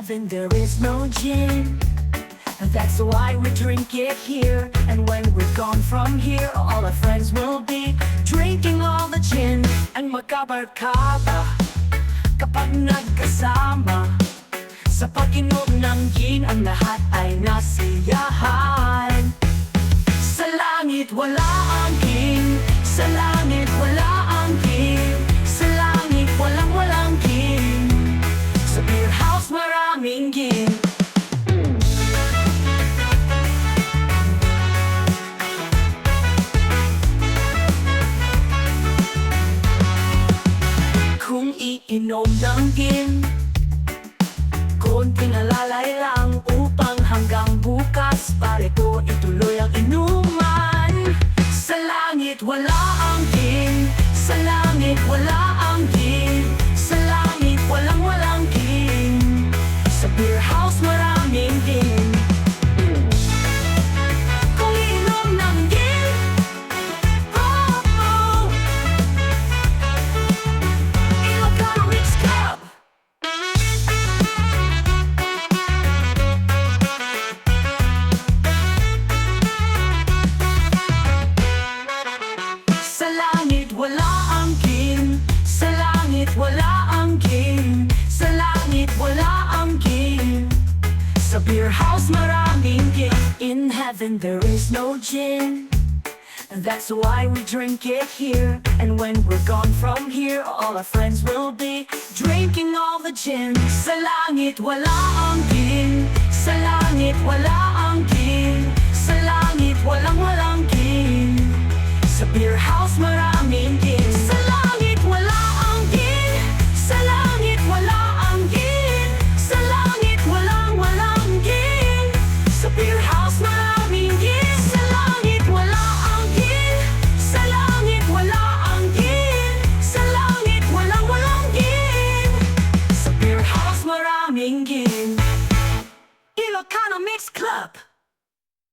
heaven there is no gin. That's why we drink it here. And when we're gone from here, all our friends will be drinking all the gin. And magkabarkada kapag nagkasama. Sa pag-inom ng gin, ang lahat ay nasiyahan. Sa langit wala ang gin, sa langit wala ang gin, sa langit walang gin. Sa beer house maraming gin. Kung iinom ng gin, konting alalay lang upang hanggang bukas pare ko ituloy ang inuman. Sa langit wala ang gin, sa langit wala ang gin, sa langit walang gin. Sa beer house maraming gin. Kung iinom ng gin, oh, oh. Ilocano Mix Club. Sa langit wala ang gin, sa langit wala ang gin, sa langit wala ang gin. Sa beer house maraming gin. In heaven there is no gin. That's why we drink it here. And when we're gone from here, all our friends will be drinking all the gin. Sa langit wala ang gin, sa langit wala ang gin.